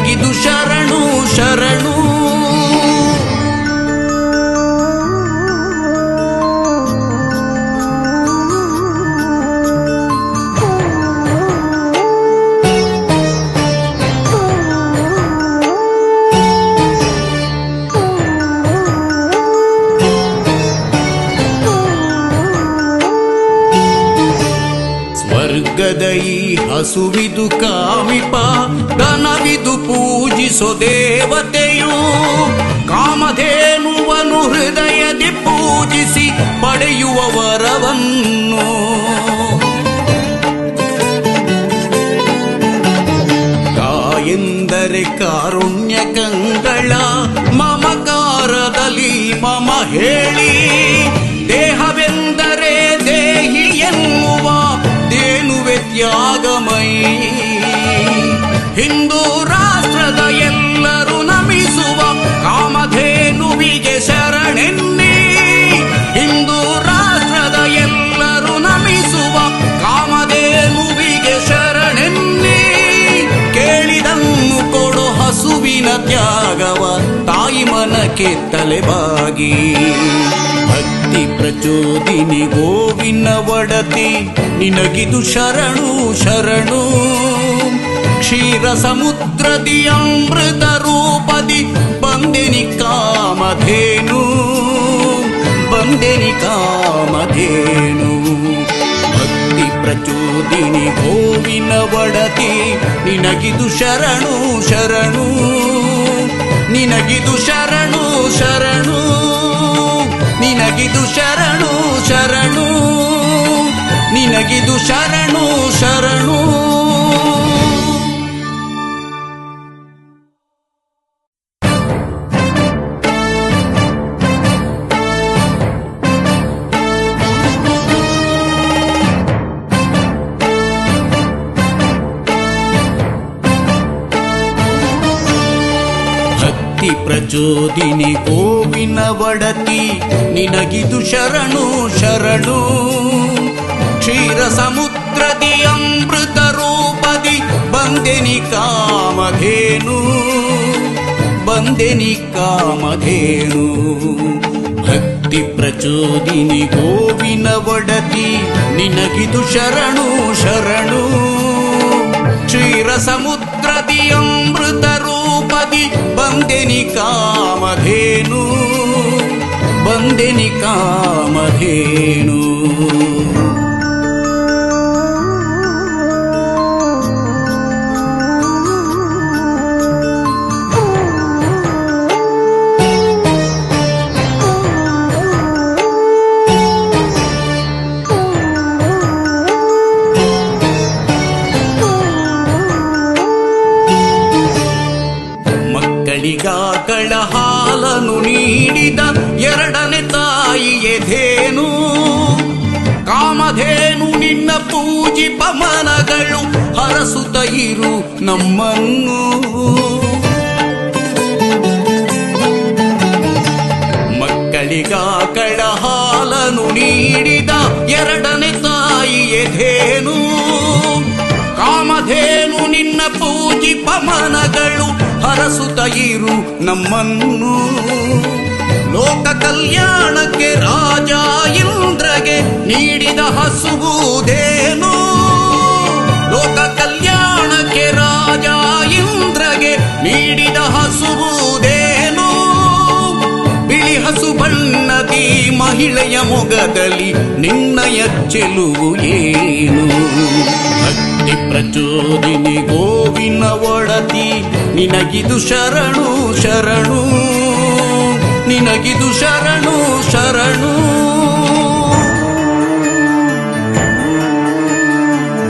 ನಿನಗಿದು ಶರಣು ಶರಣು. ಸ್ವರ್ಗದ ಈ ಹಸುವಿದು ಕಾಮಿಪ, ಧನವಿದು ಪೂಜಿಸೋ ದೇವತೆಯು. ಕಾಮಧೇನುವನು ಹೃದಯದಿ ಪೂಜಿಸಿ ಪಡೆಯುವ ವರವನ್ನು. ಕಾಯೆಂದರೆ ಕಾರುಣ್ಯ ಕಂಗಳ ಮಮಕಾರದಲ್ಲಿ ಮಮ ಹೇಳಿ. ದೇಹವೆಂದರೆ ದೇಹಿ ಎನ್ನುವ ದೇನುವೆ ತ್ಯಾಗಮಯಿ. ಹಿಂದೂ ರಾಷ್ಟ್ರದ ಎಲ್ಲರೂ ನಮಿಸುವ ಕಾಮಧೇನುವಿಗೆ ಶರಣೆನ್ನಿ. ಹಿಂದೂ ರಾಷ್ಟ್ರದ ಎಲ್ಲರೂ ನಮಿಸುವ ಕಾಮಧೇನುವಿಗೆ ಶರಣೆನ್ನಿ. ಕೇಳಿದನ್ನು ಕೊಡು ಹಸುವಿನ ತ್ಯಾಗವ ತಾಯಿ ಮನಕ್ಕೆ ತಲೆಬಾಗಿ. ಭಕ್ತಿ ಪ್ರಚೋದಿನಿ ಗೋವಿನ ಒಡತಿ ನಿನಗಿದು ಶರಣು ಶರಣು. ಕ್ಷೀರ ಸಮುದ್ರದಿ ಅಮೃತ ರೂಪದಿ ಬಂದೆನಿ ಕಾಮಧೇನು, ಬಂದೆನಿ ಕಾಮಧೇನು. ಭಕ್ತಿ ಪ್ರಚೋದಿನಿ ಗೋವಿನ ಒಡತಿ ನಿನಗಿದು ಶರಣು ಶರಣು. ನಿನಗಿದು ಶರಣು ಶರಣು. ನಿನಗಿದು ಶರಣು ಶರಣು. ನಿನಗಿದು ಶರಣು ಶರಣು. ಭಕ್ತಿ ಪ್ರಚೋದಿನಿ ಗೋವಿನ ಒಡತಿ ನಿನಗಿದು ಶರಣು ಶರಣು. ಕ್ಷೀರ ಸಮುದ್ರದಿ ಅಮೃತ ರೂಪದಿ ಬಂದೆನಿ ಕಾಮಧೇನು, ಬಂದೆನಿ ಕಾಮಧೇನು. ಭಕ್ತಿ ಪ್ರಚೋದಿನಿ ಗೋವಿನ ಒಡತಿ ನಿನಗಿದು ಶರಣು ಶರಣು. ಕ್ಷೀರ ಸಮುದ್ರದಿ ಅಮೃತ ರೂಪದಿ ಬಂದೆನಿ ಕಾಮಧೇನು, ಬಂದೆನಿ ಕಾಮಧೇನು. ಮಕ್ಕಳಿಗಾಕಳ ಹಾಲನ್ನು ನೀಡಿದ ಎರಡನೇ ತಾಯಿಯೇ ಧೇನು. ಕಾಮಧೇನು ನಿನ್ನ ಪೂಜಿಪ ಮನಗಳು ಹರಸುತ್ತ ಇರು ನಮ್ಮನ್ನು. ಮಕ್ಕಳಿಗಾಕಳ ಹಾಲನ್ನು ನೀಡಿದ ಎರಡನೇ ತಾಯಿಯೇ ಧೇನು. ಕಾಮಧೇನು ನಿನ್ನ ಪೂಜಿಪ ಮನಗಳು ಹರಸುತ್ತ ಇರು ನಮ್ಮನ್ನು. ಲೋಕ ಕಲ್ಯಾಣಕ್ಕೆ ರಾಜ ಇಂದ್ರಗೆ ನೀಡಿದ ಹಸುವುದೇನು. ಲೋಕ ಕಲ್ಯಾಣಕ್ಕೆ ರಾಜ ಇಂದ್ರಗೆ ನೀಡಿದ ಹಸುವುದೇನು. ಬಿಳಿ ಹಸು ಬಣ್ಣದಿ ಮಹಿಳೆಯ ಮೊಗದಲ್ಲಿ ನಿನ್ನಯ ಚೆಲುವು ಏನು. ಭಕ್ತಿ ಪ್ರಚೋದಿನಿ ಗೋವಿನ ಒಡತಿ ನಿನಗಿದು ಶರಣು ಶರಣು. ನಿನಗಿದು ಶರಣು ಶರಣು.